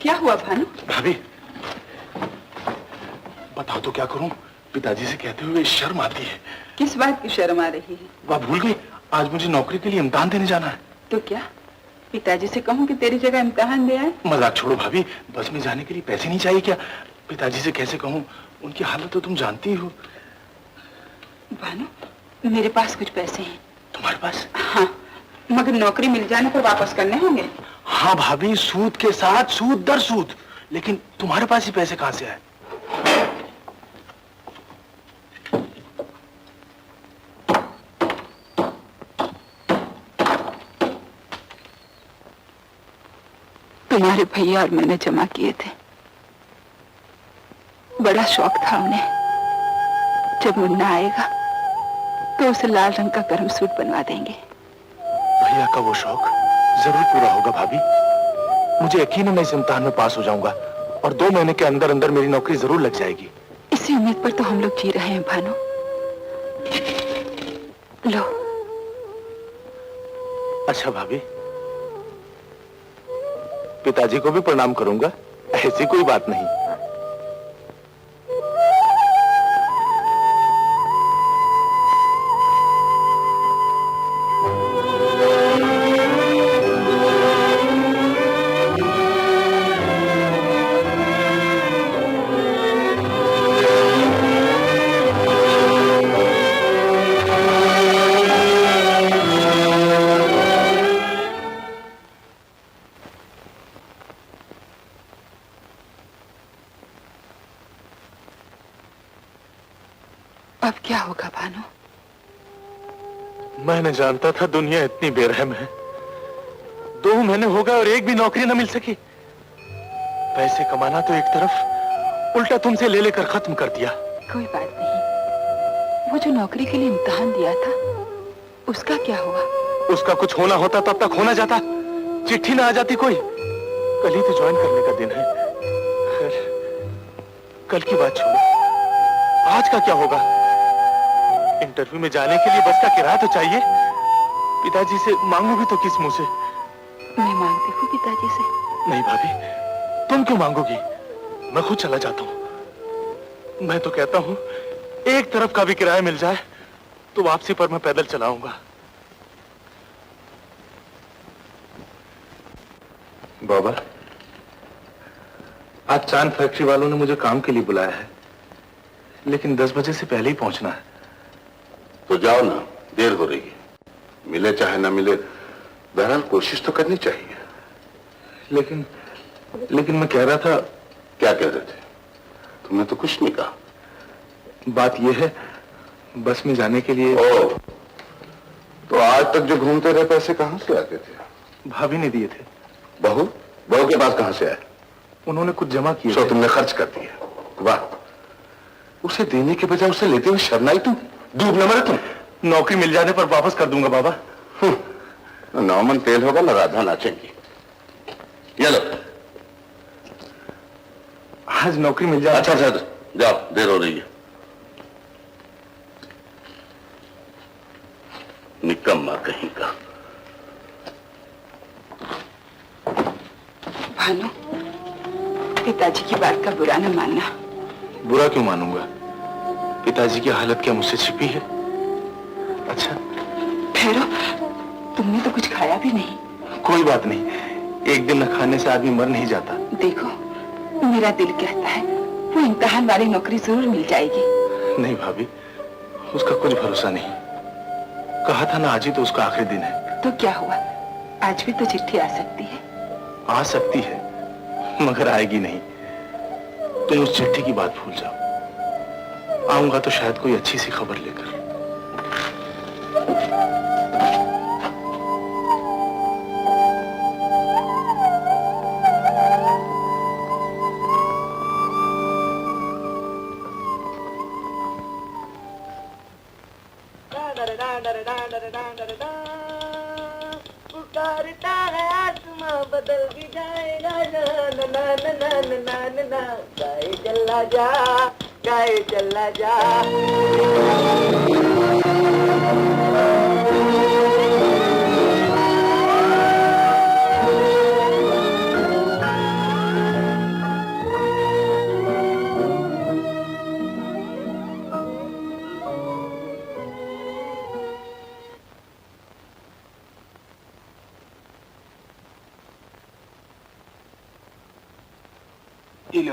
क्या हुआ भानु? भाभी बताओ तो क्या करूं? पिताजी से कहते हुए शर्म आती है। किस बात की शर्म आ रही है? वह भूल गई, आज मुझे नौकरी के लिए इम्तिहान देने जाना है। तो क्या पिताजी से कहूं कि तेरी जगह इम्तिहान दे आए? मजाक छोड़ो भाभी, बस में जाने के लिए पैसे नहीं चाहिए क्या? पिताजी से कैसे कहूं? उनकी हालत तो तुम जानती हो। भानु, मेरे पास कुछ पैसे हैं। तुम्हारे पास? हाँ, मगर नौकरी मिल जाने पर वापस करने होंगे। हाँ भाभी, सूद के साथ, सूद दर सूद। लेकिन तुम्हारे पास ही पैसे कहां से आए? तुम्हारे भैया और मैंने जमा किए थे। बड़ा शौक था उन्हें, जब मुन्ना आएगा तो उसे लाल रंग का गर्म सूट बनवा देंगे। भैया का वो शौक जरूर पूरा होगा भाभी। मुझे यकीन है मैं इस इम्तिहान में पास हो जाऊंगा और 2 महीने के अंदर अंदर मेरी नौकरी जरूर लग जाएगी। इसी उम्मीद पर तो हम लोग जी रहे हैं भानु। लो। अच्छा भाभी, पिताजी को भी प्रणाम करूंगा, ऐसी कोई बात नहीं। अब क्या होगा भानु? मैं न जानता था दुनिया इतनी बेरहम है। 2 महीने हो गए और एक भी नौकरी न मिल सकी। पैसे कमाना तो एक तरफ, उल्टा तुमसे ले लेकर खत्म कर दिया। कोई बात नहीं, वो जो नौकरी के लिए इम्तिहान दिया था उसका क्या हुआ? उसका कुछ होना होता तब तक होना जाता, चिट्ठी ना आ जाती कोई। कल ही तो ज्वाइन करने का दिन है। खैर, कल की बात छोड़ो, आज का क्या होगा? इंटरव्यू में जाने के लिए बस का किराया तो चाहिए। पिताजी से मांगोगी तो किस मुंह से? मैं मांगती हूँ पिताजी से। नहीं भाभी, तुम क्यों मांगोगी? मैं खुद चला जाता हूँ। मैं तो कहता हूँ एक तरफ का भी किराया मिल जाए तो वापसी पर मैं पैदल चलाऊंगा। बाबा, आज चांद फैक्ट्री वालों ने मुझे काम के लिए बुलाया है, लेकिन 10 बजे से पहले ही पहुंचना है। तो जाओ ना, देर हो रही है। मिले चाहे ना मिले, बहरहाल कोशिश तो करनी चाहिए। लेकिन मैं कह रहा था। क्या कह रहे थे? तुमने तो कुछ नहीं कहा। बात यह है, बस में जाने के लिए। ओह, तो आज तक जो घूमते रहे पैसे कहां से आते थे? भाभी ने दिए थे। बहू के पास कहां से आए? उन्होंने कुछ जमा किए। तो तुमने खर्च कर दिया। वाह, उसे देने के बजाय उसे लेते हुए शर्माई तुम। डूब न मरे तुम। नौकरी मिल जाने पर वापस कर दूंगा बाबा। नौमन तेल होगा ना, राधा नाचेंगी। ये लो। आज नौकरी मिल जाए। अच्छा, जाओ, देर हो रही है। निकम्मा कहीं का। भानु, पिताजी की बात का बुरा न मानना। बुरा क्यों मानूंगा? पिताजी की हालत क्या मुझसे छिपी है? अच्छा ठहरो, तुमने तो कुछ खाया भी नहीं। कोई बात नहीं, एक दिन न खाने से आदमी मर नहीं जाता। देखो, मेरा दिल कहता है वो इम्तिहान वाली नौकरी जरूर मिल जाएगी। नहीं भाभी, उसका कुछ भरोसा नहीं। कहा था ना, आज ही तो उसका आखिरी दिन है। तो क्या हुआ, आज भी तो चिट्ठी आ सकती है। आ सकती है, मगर आएगी नहीं। तुम उस चिट्ठी की बात भूल जाओ। आऊंगा तो शायद कोई अच्छी सी खबर लेकर। पुकारता है आसमां बदल भी जाएगा ना ना ना ना ना ना ना ना। गाए चला जा, गाए चला जा।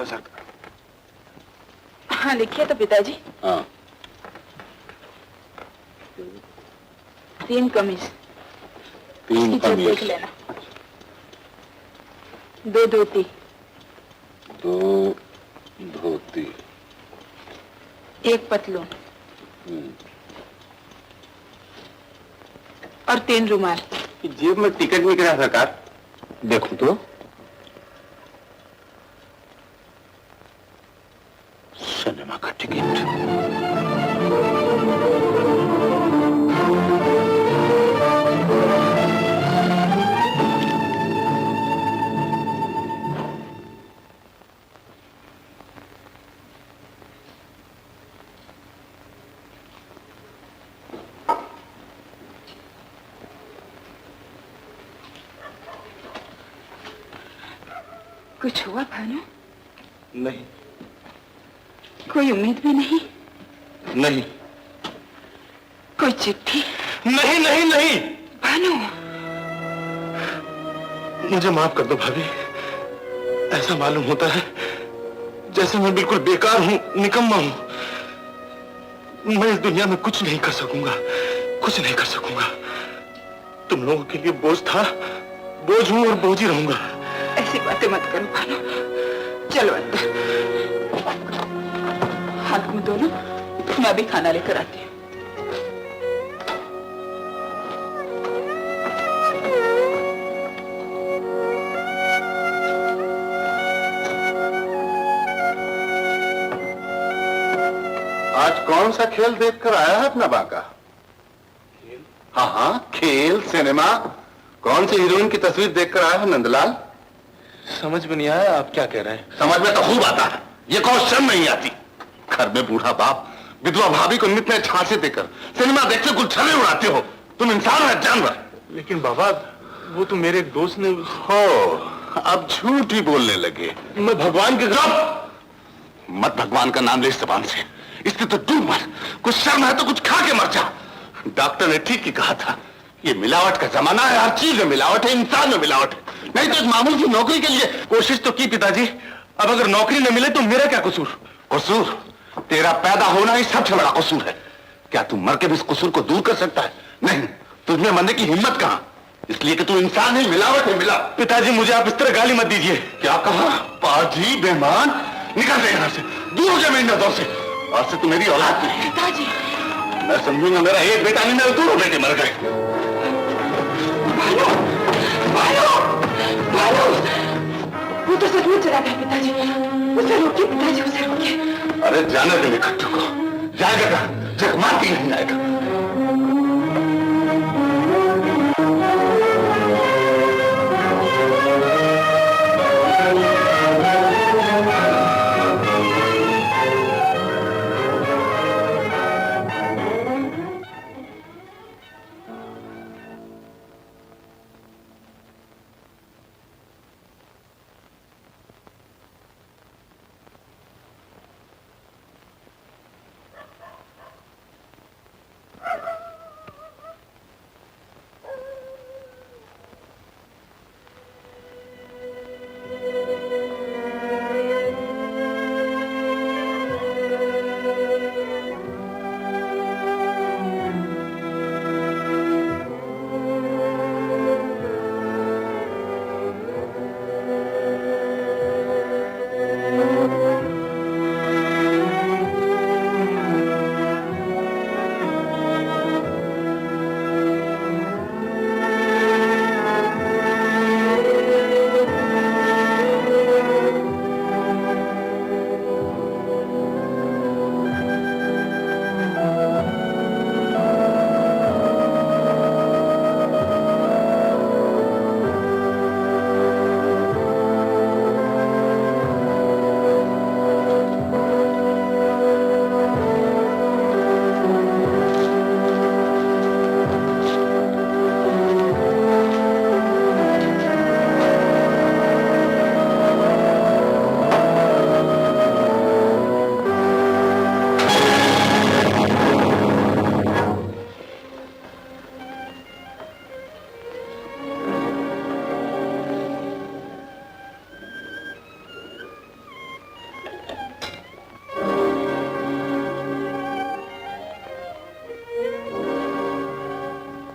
हो सरकार। हाँ लिखिए तो पिताजी। हाँ 3 कमीज, 3 देख कमीज, लेना। 2 धोती, 2 धोती, 1 पतलून और 3 रुमाल। जेब में टिकट निकला सरकार। देखो तो सिनेमा का टिकट। कुछ हुआ भानु? नहीं कोई उम्मीद भी नहीं? नहीं कोई चिट्ठी? नहीं नहीं नहीं। भानु मुझे माफ कर दो भाभी। ऐसा मालूम होता है जैसे मैं बिल्कुल बेकार हूं, निकम्मा हूं। मैं इस दुनिया में कुछ नहीं कर सकूंगा, कुछ नहीं कर सकूंगा। तुम लोगों के लिए बोझ था, बोझ हूं और बोझ ही रहूंगा। ऐसी बातें मत करो भानु। चलो अंदर, हाथ मुंह धो लो, मैं अभी खाना लेकर आती हूँ। आज कौन सा खेल देखकर आया है अपना बांका? हाँ हाँ खेल, सिनेमा। कौन सी हीरोइन की तस्वीर देखकर आया है नंदलाल? समझ में नहीं आया आप क्या कह रहे हैं। समझ में तो खूब आता है, ये क्वेश्चन नहीं आती। घर में बूढ़ा बाप विधवा भाभी को नित्य झांसे देकर सिनेमा देखते गुलछने उड़ाते हो। तुम इंसान है जानवर। लेकिन बाबा वो तो मेरे एक दोस्त ने। हो अब झूठ ही बोलने लगे। मैं भगवान के चुप! मत भगवान का नाम ले इस जबान से। इससे तो डूब मर। कुछ शर्म है तो कुछ खा के मर जा। डॉक्टर ने ठीक ही कहा था, ये मिलावट का जमाना है, हर चीज में मिलावट है, इंसान में मिलावट है। नहीं तो एक मामूली सी नौकरी के लिए कोशिश तो की पिताजी। अब अगर नौकरी न मिले तो मेरा क्या कसूर? कसूर? तेरा पैदा होना ही सबसे बड़ा कसूर है। क्या तू मर के भी इस कसूर को दूर कर सकता है? नहीं, तुझमें मरने की हिम्मत कहां? इसलिए कि तू इंसान है, मिलावट है, मिला। पिताजी मुझे आप इस तरह गाली मत दीजिए। क्या कहा? पाजी, बेईमान, निकल जा यहाँ से, दूर हो जा मेरी नजरों से। आज से तू मेरी औलाद नहीं है। पिताजी मैं समझूंगा मेरा एक बेटा नहीं, मेरे 2 बेटे मर गए। भानु, भानु, भानु, वो तो सचमुच चला गया पिताजी। उसे रोकिए पिताजी, उसे रोकिए। अरे जाने दे खट्टू को, जाएगा जग मारती नहीं जाएगा।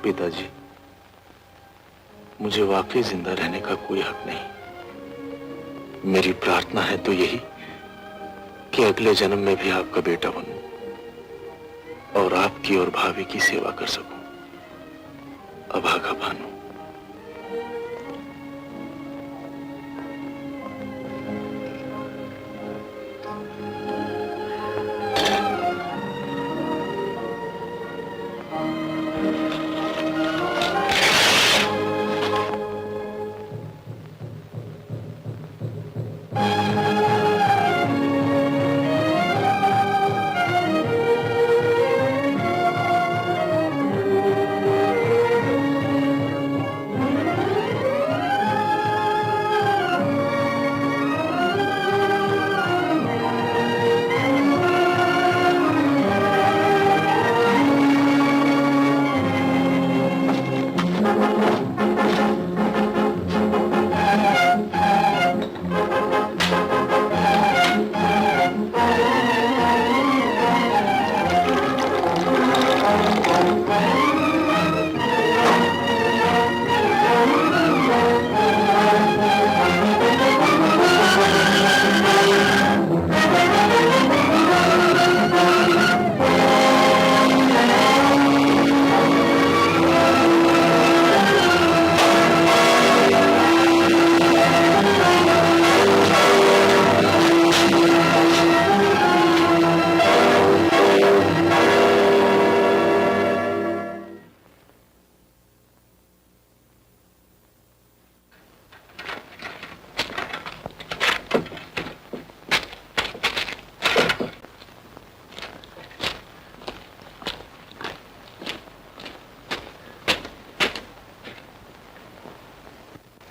पिताजी, मुझे वाकई जिंदा रहने का कोई हक नहीं। मेरी प्रार्थना है तो यही कि अगले जन्म में भी आपका बेटा बनूं और आपकी और भाभी की सेवा कर सकूं। अभागा भानु।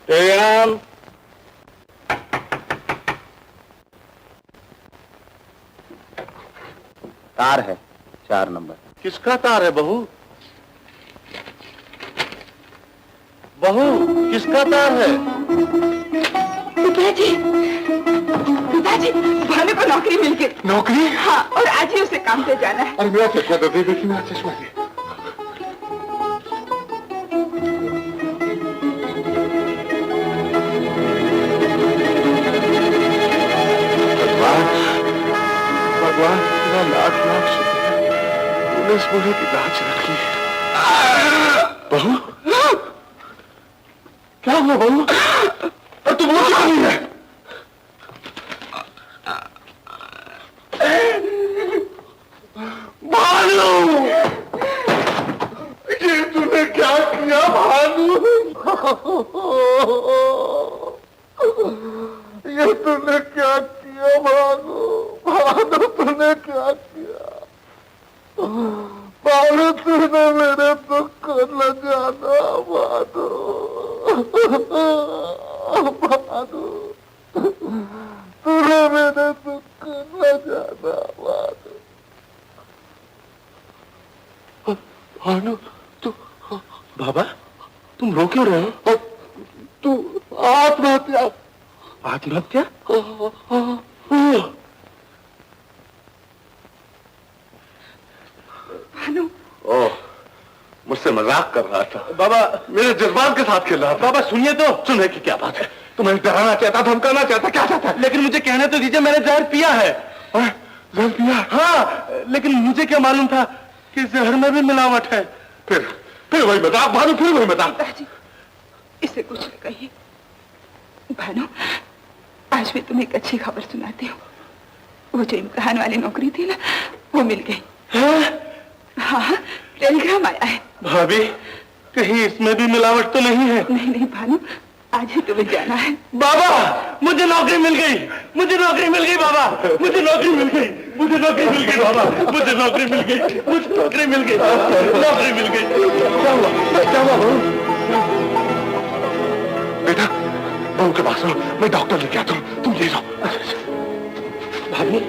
जयराम, तार है 4 नंबर। किसका तार है बहू? बहू, किसका तार है? पिताजी, पिताजी, भानु को नौकरी मिल गई। नौकरी? हाँ, और आज ही उसे काम पे जाना है। अरे मेरा चश्मा दे, देखिए मेरा चश्मा दे। भगवान तेरा लाख लाख शुक्र है, तूने इस बूढ़े की लाज रख ली। बहू, क्या हुआ बहू? और तुम वो क्यों नहीं है? भानु, ये तूने क्या किया भानु? ये तूने क्या किया भानु? भानु, तूने क्या किया? भानु, तूने मेरे दुख को न जाना। भानु, भानु, तूने मेरे दुख को न जाना। भानु, तू बाबा, तुम रो क्यों रहे हो? तू आत्महत्या। आत्महत्या? भानु, ओह, मुझसे मजाक कर रहा था। बाबा, मेरे जज्बात के साथ खेल रहा था। बाबा सुनिए तो। सुनने की क्या बात है? तुम्हें डराना चाहता, धमकाना चाहता, क्या चाहता है? लेकिन मुझे कहने तो दीजिए, मैंने जहर पिया है। जहर पिया? हाँ, लेकिन मुझे क्या मालूम था कि जहर में भी मिलावट है। फिर वही मजाक भानु, फिर वही मजाक। पिताजी, इसे कुछ न कहिए। भानु, आज मैं तुम्हें एक अच्छी खबर सुनाती हूँ। वो जो इम्तिहान वाली नौकरी थी ना, वो मिल गई। हाँ, टेलीग्राम आया है। भाभी, कहीं इसमें भी मिलावट तो नहीं है? नहीं नहीं भानु, आज ही तुम्हें जाना है। बाबा, मुझे नौकरी मिल गई, मुझे नौकरी मिल गई बाबा, मुझे नौकरी मिल गई, मुझे नौकरी मिल गई बाबा, मुझे नौकरी मिल गई, मुझे नौकरी मिल गई, नौकरी मिल गई। क्या हुआ? क्या हुआ बहू? बेटा, बहू के पास रहो, मैं डॉक्टर लेके आता हूँ, तुम ले जाओ। भाभी,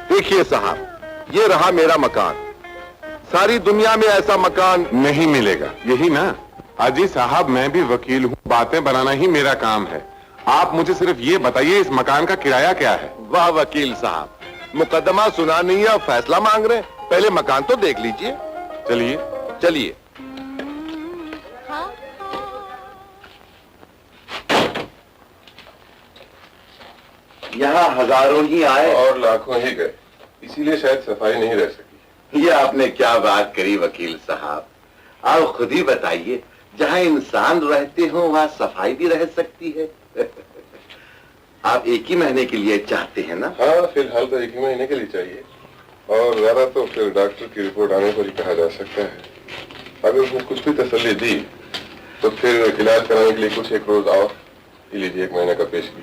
देखिए साहब, ये रहा मेरा मकान। सारी दुनिया में ऐसा मकान नहीं मिलेगा। यही ना अजी साहब, मैं भी वकील हूँ, बातें बनाना ही मेरा काम है। आप मुझे सिर्फ ये बताइए इस मकान का किराया क्या है? वाह वकील साहब, मुकदमा सुना नहीं है और फैसला मांग रहे हैं। पहले मकान तो देख लीजिए। चलिए चलिए। यहाँ हजारों ही आए और लाखों ही गए, इसीलिए शायद सफाई नहीं रह सकी। ये आपने क्या बात करी वकील साहब। आप खुद ही बताइए, जहाँ इंसान रहते हो वहाँ सफाई भी रह सकती है। आप एक ही महीने के लिए चाहते हैं ना? हाँ, फिलहाल तो एक ही महीने के लिए चाहिए, और ज्यादा तो फिर डॉक्टर की रिपोर्ट आने पर ही कहा जा सकता है। अगर उसने कुछ भी तसल्ली दी तो फिर इलाज कराने के लिए कुछ एक रोज और लीजिए, 1 महीने का पेश की।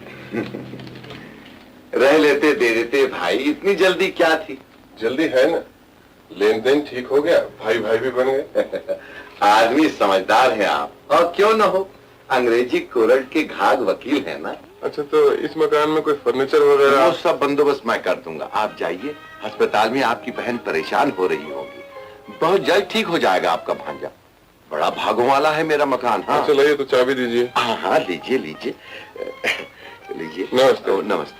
रह लेते दे देते भाई, इतनी जल्दी क्या थी? जल्दी है ना, लेन देन ठीक हो गया, भाई भाई भी बन गए। आदमी समझदार है आप, और क्यों न हो, अंग्रेजी कोर्ट के घाघ वकील है ना। अच्छा, तो इस मकान में कोई फर्नीचर वगैरह? वो सब बंदोबस्त मैं कर दूंगा, आप जाइए। अस्पताल में आपकी बहन परेशान हो रही होगी, बहुत जल्द ठीक हो जाएगा आपका भांजा। बड़ा भागों वाला है मेरा मकान। हाँ चलिए, तो चाबी दीजिए। हाँ हाँ, लीजिए लीजिए लीजिए। नमस्ते। नमस्ते।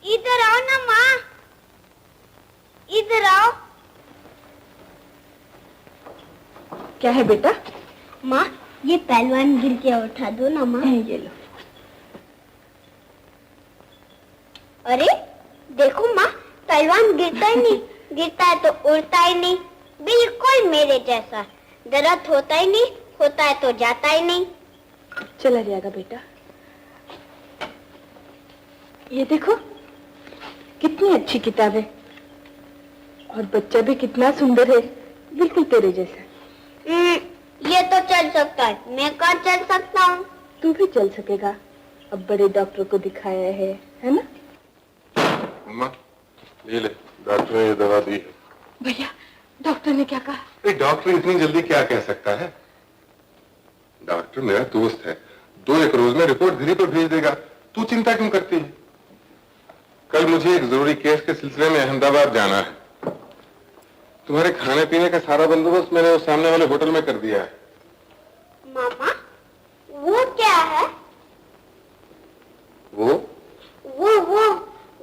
इधर आओ ना माँ, इधर आओ। क्या है बेटा? माँ, ये पहलवान गिर के उठा दो ना माँ। ये लो। अरे देखो माँ, पहलवान गिरता ही नहीं, गिरता है तो उड़ता ही नहीं, बिल्कुल मेरे जैसा। दर्द होता ही नहीं, होता है तो जाता ही नहीं। चला जाएगा बेटा। ये देखो कितनी अच्छी किताब है, और बच्चा भी कितना सुंदर है, बिल्कुल तेरे जैसा। ये तो चल सकता है, मैं कहाँ चल सकता हूँ? तू भी चल सकेगा, अब बड़े डॉक्टर को दिखाया है ना? अम्मा, ये ले, डॉक्टर ने ये दवा दी है। भैया, डॉक्टर ने क्या कहा? अरे डॉक्टर इतनी जल्दी क्या कह सकता है? डॉक्टर मेरा दोस्त है, 2-1 रोज में रिपोर्ट घर पर भेज देगा। तू चिंता क्यों करती है? कल मुझे एक जरूरी केस के सिलसिले में अहमदाबाद जाना है। तुम्हारे खाने पीने का सारा बंदोबस्त मैंने उस सामने वाले होटल में कर दिया है। मामा, वो क्या है? वो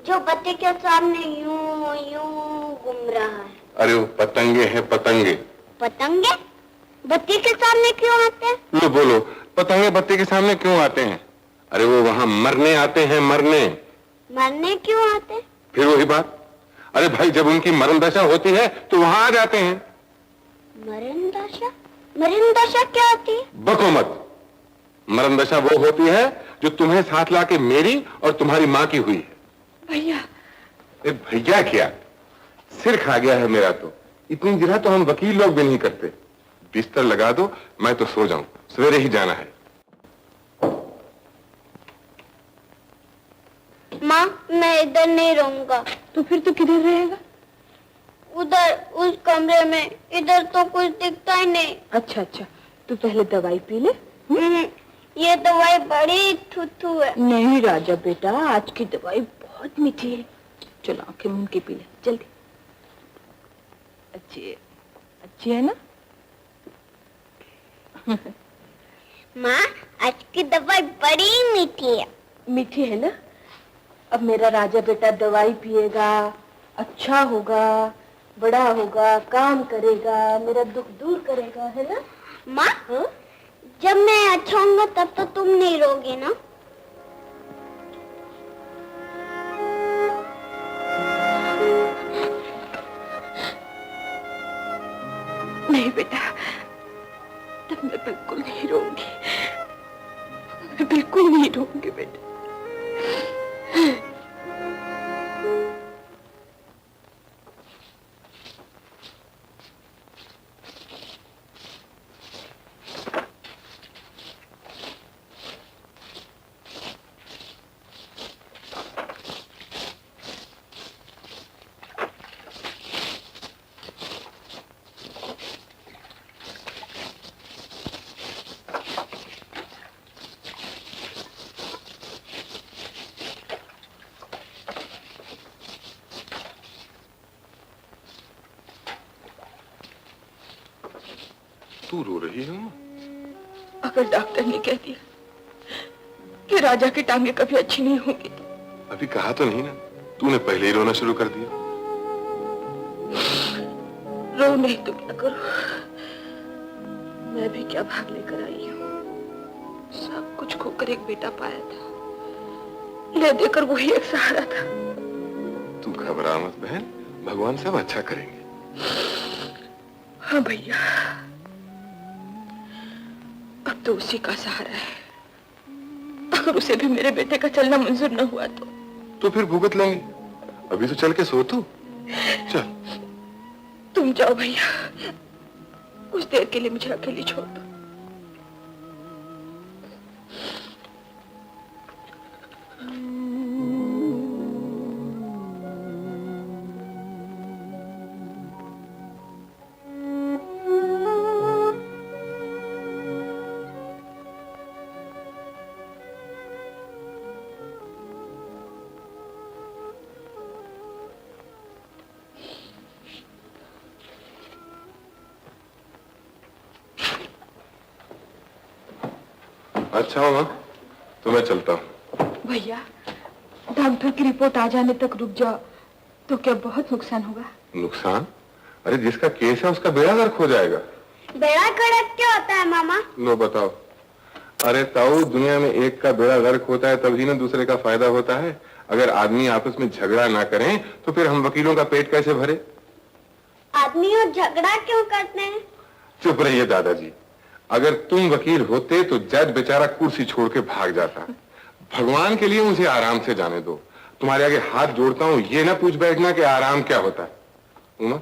जो बत्ती के सामने यूं यूं घूम रहा है। अरे वो पतंगे हैं, पतंगे। पतंगे बत्ती के सामने क्यों आते हैं? लो बोलो, पतंगे बत्ती के सामने क्यों आते हैं? अरे वो वहां मरने आते हैं, मरने। मरने क्यों आते? फिर वही बात, अरे भाई जब उनकी मरण दशा होती है तो वहां आ जाते हैं। मरण दशा? मरण दशा क्या होती है? बको मत। मरण दशा वो होती है जो तुम्हें साथ लाके मेरी और तुम्हारी माँ की हुई है। भैया। भैया क्या, सिर खा गया है मेरा तो। इतनी गिरा तो हम वकील लोग भी नहीं करते। बिस्तर लगा दो, मैं तो सो जाऊं, सवेरे ही जाना है। माँ, मैं इधर नहीं रहूंगा। तो फिर तो किधर रहेगा? उधर उस कमरे में, इधर तो कुछ दिखता ही नहीं। अच्छा, तू पहले दवाई पी ले। ये दवाई बड़ी थुथु है। नहीं राजा बेटा, आज की दवाई बहुत मीठी है। चलो आंखें मूंद के पी ले जल्दी। अच्छी है ना? माँ, आज की दवाई बड़ी मीठी है। मीठी है ना? अब मेरा राजा बेटा दवाई पिएगा, अच्छा होगा, बड़ा होगा, काम करेगा, मेरा दुख दूर करेगा, है ना? माँ, हाँ? जब मैं अच्छा होऊंगा तब तो तुम नहीं रोगे ना? नहीं बेटा, तब मैं बिल्कुल नहीं रोऊंगी, मैं बिल्कुल नहीं रोऊंगी बेटा। तू रो रही है? अगर डॉक्टर ने कह दिया कि राजा की टांगे कभी अच्छी नहीं होंगी तो? अभी कहा तो नहीं ना, तूने पहले ही रोना शुरू कर दिया। रो नहीं तो क्या करूं? मैं भी क्या भाग लेकर आई हूँ। सब कुछ खोकर एक बेटा पाया था, ले देकर वही एक सहारा था। तू घबरा मत बहन, भगवान सब अच्छा करेंगे। हाँ भैया, अब तो उसी का सहारा है। अगर उसे भी मेरे बेटे का चलना मंजूर न हुआ तो फिर भुगत लेंगे। अभी तो चल के सो तू। चल। तुम जाओ भैया, कुछ देर के लिए मुझे अकेली छोड़ दो। अच्छा होगा तो मैं चलता हूँ। भैया, डॉक्टर की रिपोर्ट आ जाने तक रुक जाओ तो क्या बहुत नुकसान होगा? नुकसान? अरे जिसका केस है उसका बेड़ा गर्क हो जाएगा। बेड़ा गर्क क्या होता है मामा? लो बताओ। अरे ताऊ, दुनिया में एक का बेड़ा गर्क होता है तभी ना दूसरे का फायदा होता है। अगर आदमी आपस में झगड़ा ना करें तो फिर हम वकीलों का पेट कैसे भरे? आदमी और झगड़ा क्यों करते हैं? चुप रहिए दादाजी। अगर तुम वकील होते तो जज बेचारा कुर्सी छोड़ के भाग जाता। भगवान के लिए मुझे आराम से जाने दो। तुम्हारे आगे हाथ जोड़ता हूँ, ये ना पूछ बैठना कि आराम क्या होता है। उमा,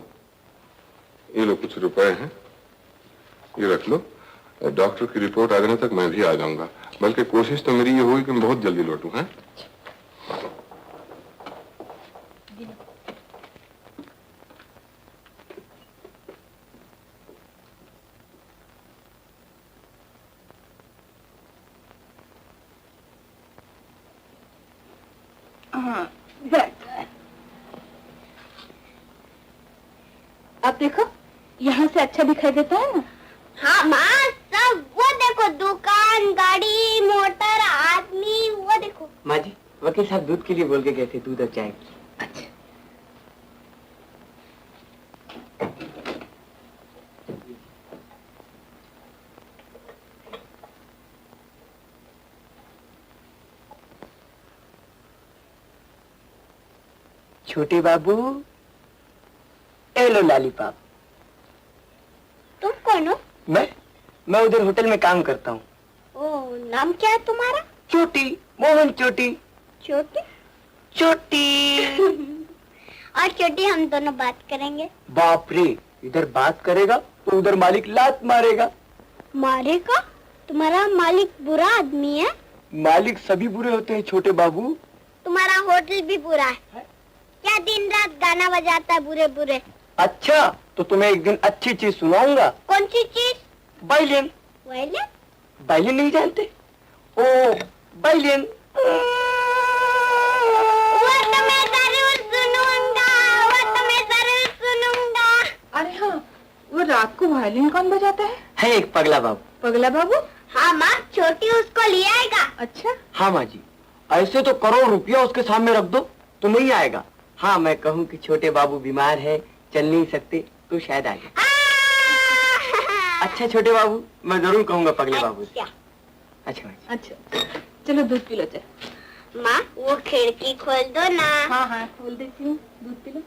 ये लो कुछ रुपए हैं, ये रख लो। डॉक्टर की रिपोर्ट आ जाने तक मैं भी आ जाऊंगा। बल्कि कोशिश तो मेरी ये होगी कि मैं बहुत जल्दी लौटूं। हैं? हाँ, बैठ। अब देखो, यहाँ से अच्छा दिखाई देता है ना? हाँ माँ, सब वो देखो, दुकान, गाड़ी, मोटर, आदमी, वो देखो। माँ जी, वकील साहब दूध के लिए बोल के गए थे, दूध और चाय। अच्छा। छोटे बाबू, ए लो लॉलीपॉप। तुम कौन हो? मैं उधर होटल में काम करता हूँ। ओ, नाम क्या है तुम्हारा? चोटी, मोहन चोटी। छोटी? चोटी। और छोटी, हम दोनों बात करेंगे। बाप रे, इधर बात करेगा तो उधर मालिक लात मारेगा। मारेगा? तुम्हारा मालिक बुरा आदमी है? मालिक सभी बुरे होते हैं छोटे बाबू। तुम्हारा होटल भी बुरा है। क्या दिन रात गाना बजाता है बुरे बुरे। अच्छा, तो तुम्हें एक दिन अच्छी चीज सुनाऊंगा। कौन सी चीज? वायलिन। वायलिन? वायलिन नहीं जानते? ओ, वायलिन। वो तो मैं जरूर सुनूंगा, वो तो मैं जरूर सुनूंगा। अरे हाँ, वो रात को वायलिन कौन बजाता है? एक पगला बाबू। पगला बाबू? हाँ माँ, छोटी उसको ले आएगा। अच्छा। हाँ माँ जी, ऐसे तो करोड़ रुपया उसके सामने रख दो तो नहीं आएगा। हाँ, मैं कहूँ कि छोटे बाबू बीमार है चल नहीं सकते तो शायद आगे। अच्छा छोटे बाबू, मैं जरूर कहूंगा पगले बाबू से। अच्छा अच्छा चलो दूध पी लो। चल माँ वो खिड़की खोल दो ना। हाँ हाँ खोल देती हूँ, दूध पी लो।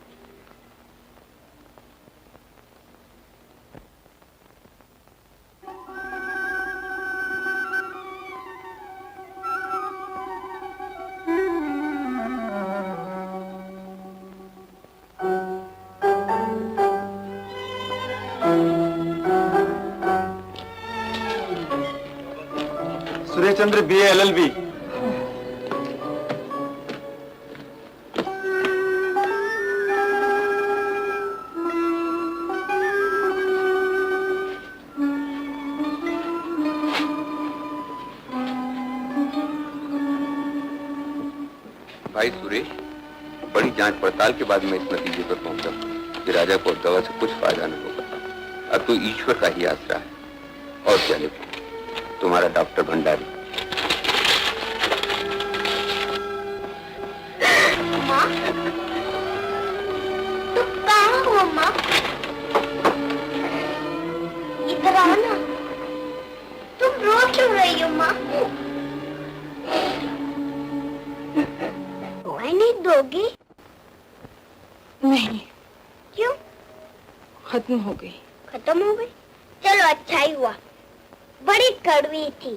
Suryachandra BA LLB। भाई सुरेश, बड़ी जांच पड़ताल के बाद मैं इस नतीजे पर पहुंचा कि राजा को दवा से कुछ फायदा नहीं होगा। अब तो ईश्वर का ही आसरा है। और क्या लिखूं? तुम्हारा डॉक्टर भंडारी। माँ तुम कहाँ हो माँ? इधर आओ ना। तुम रो क्यों रही हो माँ? दवाई नहीं दोगी? नहीं। क्यों? खत्म हो गई। खत्म हो गई? चलो अच्छा ही हुआ, बड़ी कड़वी थी।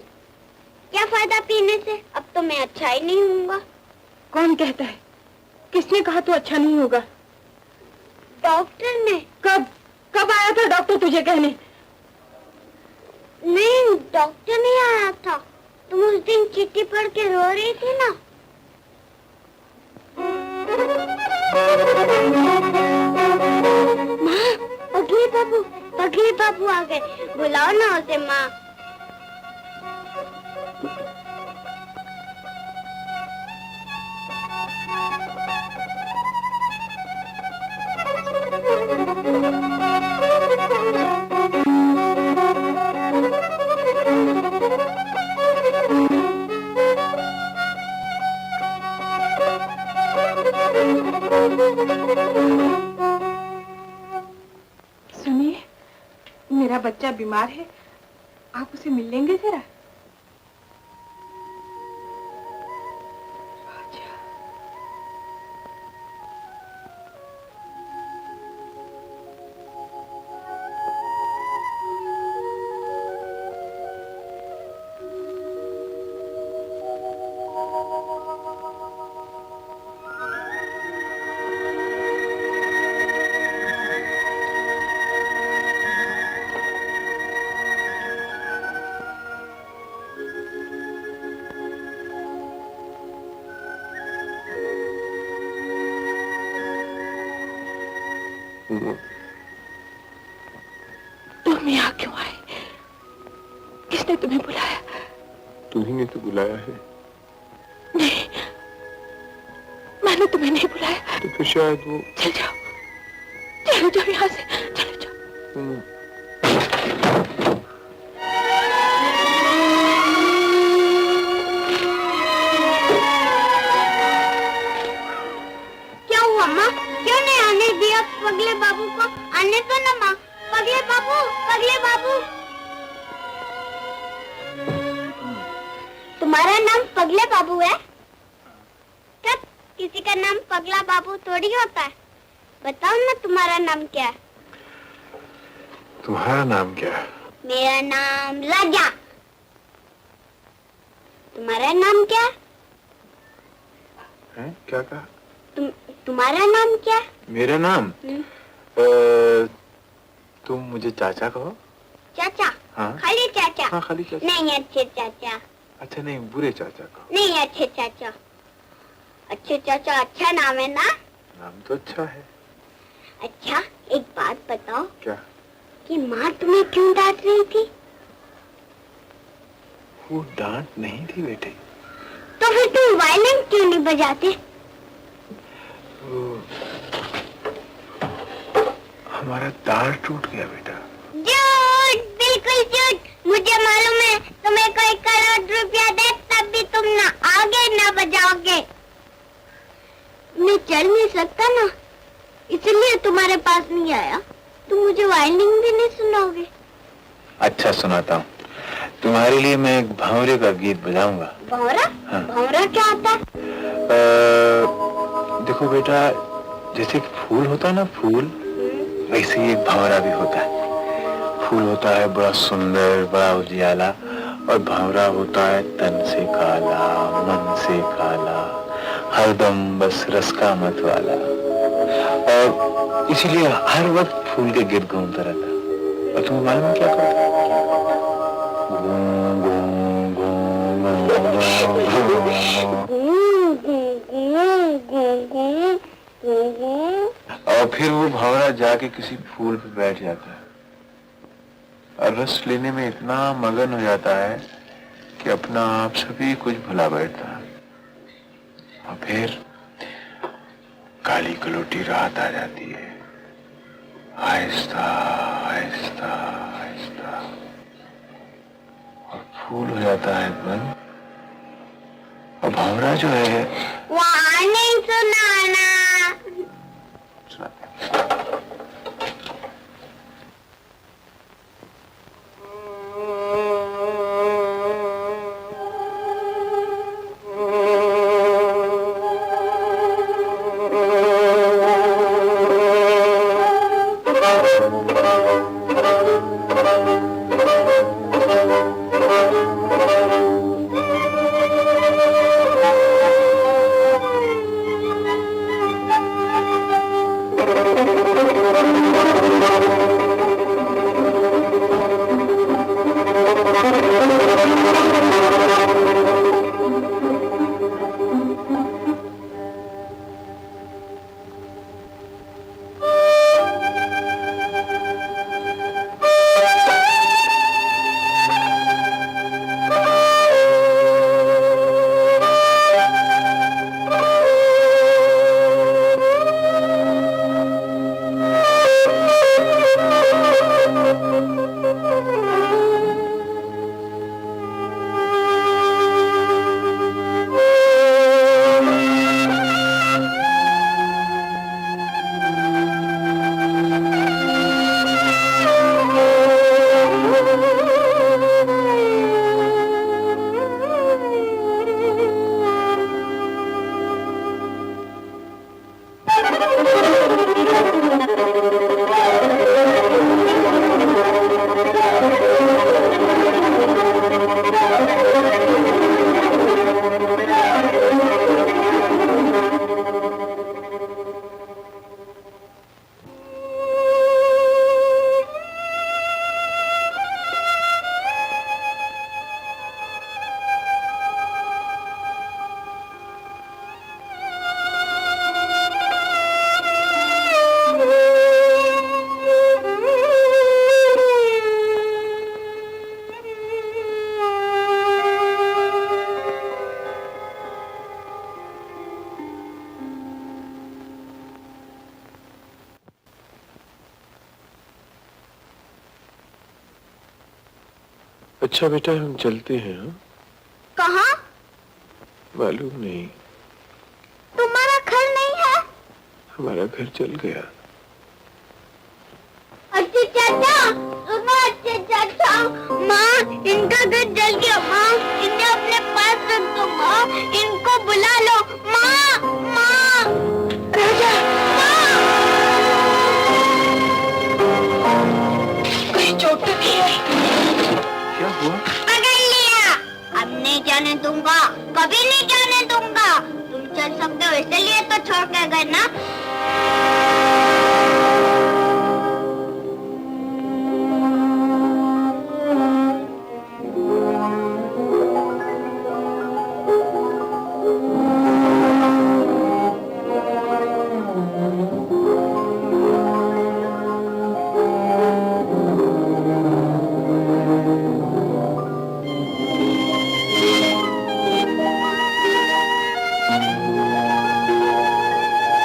क्या फायदा पीने से? अब तो मैं अच्छा ही नहीं होऊंगा। कौन कहता है? किसने कहा तू अच्छा नहीं होगा? डॉक्टर ने। कब कब आया था डॉक्टर तुझे कहने? नहीं, डॉक्टर नहीं आया था। तुम उस दिन चिट्ठी पढ़ के रो रही थी ना। माँ, पगले बाबू आ गए। बुलाओ ना उसे माँ। सुनिए, मेरा बच्चा बीमार है, आप उसे मिल लेंगे जरा? तुम यहाँ क्यों आए? किसने तुम्हें बुलाया? तुम्ही ने तो बुलाया है। नहीं, मैंने तुम्हें नहीं बुलाया। तो फिर शायद वो। चलो जाओ यहाँ से, चलो जाओ। क्या हुआ माँ? क्यों नहीं आने दिया पगले बाबू को? आने तो ना माँ। पगले बाबू, पगले बाबू। तुम्हारा नाम पगले बाबू है? कब? किसी का नाम पगला बाबू थोड़ी होता है। बताओ ना तुम्हारा नाम क्या है? तुम्हारा नाम क्या है? मेरा नाम राजा। तुम्हारा नाम क्या है? क्या कहा? तुम्हारा नाम क्या है? मेरा नाम? तुम मुझे चाचा कहो। चाचा? हाँ। खाली चाचा? हाँ, खाली चाचा। नहीं, अच्छे चाचा। अच्छा नहीं, बुरे चाचा कहो। नहीं, अच्छे चाचा। अच्छे चाचा अच्छा नाम है ना? नाम तो अच्छा है। अच्छा, एक बात बताओ। क्या? कि माँ तुम्हें क्यों डांट रही थी? वो डांट नहीं थी बेटे। तो फिर तुम वायलिन क्यों नहीं बजाते? हमारा तार टूट गया बेटा। झूठ, बिल्कुल झूठ। मुझे मालूम है तुम्हें कोई करोड़ रुपया दे तब भी तुम ना आगे ना बजाओगे। मैं चल नहीं सकता ना, इसलिए तुम्हारे तुम्हारे पास नहीं आया तो मुझे वाइलिन भी नहीं सुनाओगे? अच्छा सुनाता हूँ। तुम्हारे लिए मैं एक भंवरे का गीत बजाऊंगा। भंवरा? हाँ। भंवरा क्या होता है? देखो बेटा, जैसे कि फूल होता है ना, फूल, वैसे ही एक भंवरा भी होता है। फूल होता है बड़ा सुंदर, बड़ा उजियाला, और भंवरा होता है तन से काला, मन से काला, हरदम बस रस का मत वाला, और इसीलिए हर वक्त फूल के गिर्द घूमता रहता है। और तुम्हें मालूम है क्या करता है? और फिर वो भंवरा जाके किसी फूल पे बैठ जाता है और रस लेने में इतना मगन हो जाता है कि अपना आप सभी कुछ भुला बैठता है। और फिर काली कलोटी रात आ जाती है, आहिस्ता आहिस्ता आहिस्ता, और फूल हो जाता है बंद, और भंवरा जो है वहाँ नहीं सुनाना। अच्छा बेटा, हम चलते हैं। हाँ? कहाँ? मालूम नहीं। तुम्हारा घर नहीं है? हमारा घर जल गया। अच्छे चाचा, सुनो अच्छे चाचा, माँ इनका घर जल गया। माँ इन्हें अपने पास रख दो। माँ इनको बुला लो। माँ माँ राजा, माँ कहीं चोट तो नहीं है? क्या हुआ? पकड़ लिया। अब नहीं जाने दूंगा, कभी नहीं जाने दूंगा। तुम चल सकते हो इसलिए तो छोड़ के गए ना।